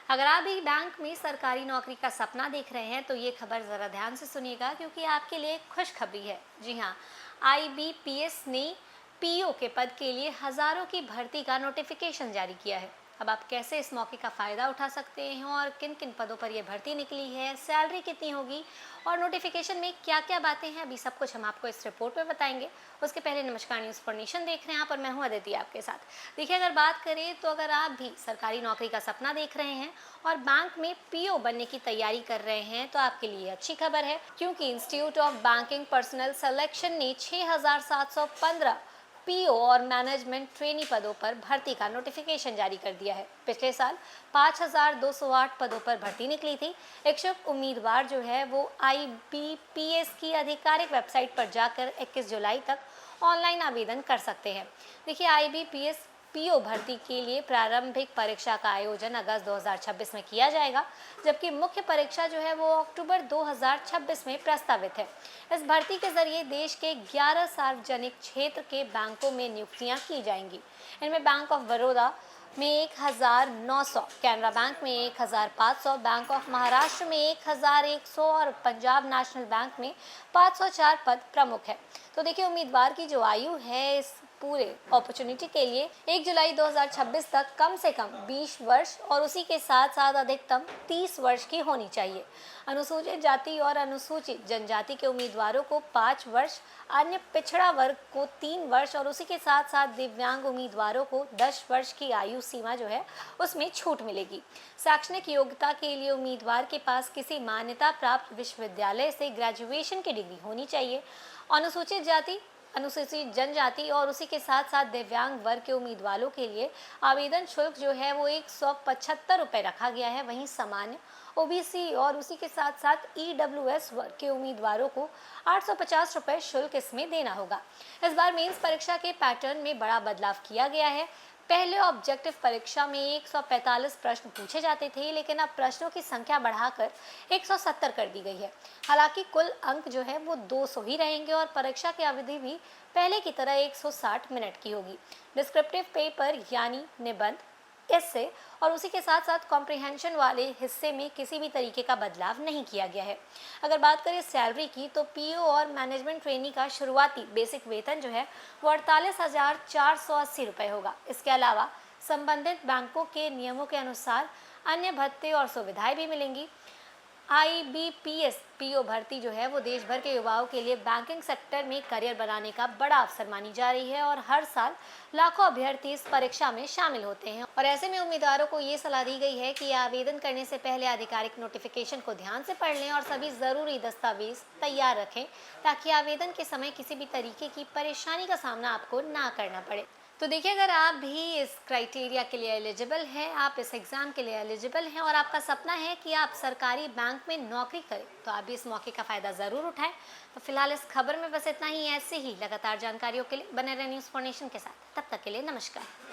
अगर आप भी बैंक में सरकारी नौकरी का सपना देख रहे हैं तो ये खबर ज़रा ध्यान से सुनिएगा क्योंकि आपके लिए एक खुशखबरी है। जी हाँ, आईबीपीएस ने पीओ के पद के लिए हज़ारों की भर्ती का नोटिफिकेशन जारी किया है। अब आप कैसे इस मौके का फ़ायदा उठा सकते हैं और किन किन पदों पर यह भर्ती निकली है, सैलरी कितनी होगी और नोटिफिकेशन में क्या क्या बातें हैं, अभी सब कुछ हम आपको इस रिपोर्ट में बताएंगे। उसके पहले नमस्कार, न्यूज़ फॉर नेशन देख रहे हैं आप और मैं हूं अदिति आपके साथ। देखिए, अगर बात करें तो अगर आप भी सरकारी नौकरी का सपना देख रहे हैं और बैंक में पीओ बनने की तैयारी कर रहे हैं तो आपके लिए अच्छी खबर है, क्योंकि institute of banking personal selection ने 6,715 पीओ और मैनेजमेंट ट्रेनी पदों पर भर्ती का नोटिफिकेशन जारी कर दिया है। पिछले साल 5,208 पदों पर भर्ती निकली थी। इच्छुक उम्मीदवार जो है वो आईबीपीएस की आधिकारिक वेबसाइट पर जाकर 21 जुलाई तक ऑनलाइन आवेदन कर सकते हैं। देखिए, आईबीपीएस पीओ भर्ती के लिए प्रारंभिक परीक्षा का आयोजन अगस्त 2026 में किया जाएगा, जबकि मुख्य परीक्षा जो है वो अक्टूबर 2026 में प्रस्तावित है। इस भर्ती के जरिए देश के 11 सार्वजनिक क्षेत्र के बैंकों में नियुक्तियां की जाएंगी। इनमें बैंक ऑफ बड़ौदा में 1,900, कैनरा बैंक में 1,500, बैंक ऑफ महाराष्ट्र में 1,100 और पंजाब नेशनल बैंक में 504 पद प्रमुख है। तो देखिए, उम्मीदवार की जो आयु है इस पूरे अपॉर्चुनिटी के लिए 1 जुलाई 2026 तक कम से कम 20 वर्ष और उसी के साथ साथ अधिकतम 30 वर्ष की होनी चाहिए। अनुसूचित जाति और अनुसूचित जनजाति के उम्मीदवारों को 5 वर्ष, अन्य पिछड़ा वर्ग को 3 वर्ष और उसी के साथ साथ दिव्यांग उम्मीदवारों को 10 वर्ष की आयु सीमा जो है उसमें छूट मिलेगी। शैक्षणिक योग्यता के लिए उम्मीदवार के पास किसी मान्यता प्राप्त विश्वविद्यालय से ग्रेजुएशन की डिग्री होनी चाहिए। अनुसूचित जाति, अनुसूचित जनजाति और उसी के साथ साथ दिव्यांग वर्ग के उम्मीदवारों के लिए आवेदन शुल्क जो है वो 175 रुपये रखा गया है। वहीं सामान्य, ओबीसी और उसी के साथ साथ ईडब्ल्यूएस वर्ग के उम्मीदवारों को 850 रुपये शुल्क इसमें देना होगा। इस बार मेंस परीक्षा के पैटर्न में बड़ा बदलाव किया गया है। पहले ऑब्जेक्टिव परीक्षा में 145 प्रश्न पूछे जाते थे, लेकिन अब प्रश्नों की संख्या बढ़ाकर 170 कर दी गई है। हालांकि कुल अंक जो है वो 200 ही रहेंगे और परीक्षा की अवधि भी पहले की तरह 160 मिनट की होगी। डिस्क्रिप्टिव पेपर यानी निबंध, इससे और उसी के साथ साथ कॉम्प्रिहेंशन वाले हिस्से में किसी भी तरीके का बदलाव नहीं किया गया है। अगर बात करें सैलरी की तो पीओ और मैनेजमेंट ट्रेनी का शुरुआती बेसिक वेतन जो है वो 48,480 रुपये होगा। इसके अलावा संबंधित बैंकों के नियमों के अनुसार अन्य भत्ते और सुविधाएं भी मिलेंगी। आईबीपीएस पीओ भर्ती जो है वो देश भर के युवाओं के लिए बैंकिंग सेक्टर में करियर बनाने का बड़ा अवसर मानी जा रही है और हर साल लाखों अभ्यर्थी इस परीक्षा में शामिल होते हैं। और ऐसे में उम्मीदवारों को ये सलाह दी गई है कि आवेदन करने से पहले आधिकारिक नोटिफिकेशन को ध्यान से पढ़ लें और सभी ज़रूरी दस्तावेज तैयार रखें, ताकि आवेदन के समय किसी भी तरीके की परेशानी का सामना आपको ना करना पड़े। तो देखिए, अगर आप भी इस क्राइटेरिया के लिए एलिजिबल हैं, आप इस एग्ज़ाम के लिए एलिजिबल हैं और आपका सपना है कि आप सरकारी बैंक में नौकरी करें, तो आप भी इस मौके का फ़ायदा ज़रूर उठाएं। तो फिलहाल इस खबर में बस इतना ही। ऐसे ही लगातार जानकारियों के लिए बने रहें न्यूज़ फॉर नेशन के साथ। तब तक के लिए नमस्कार।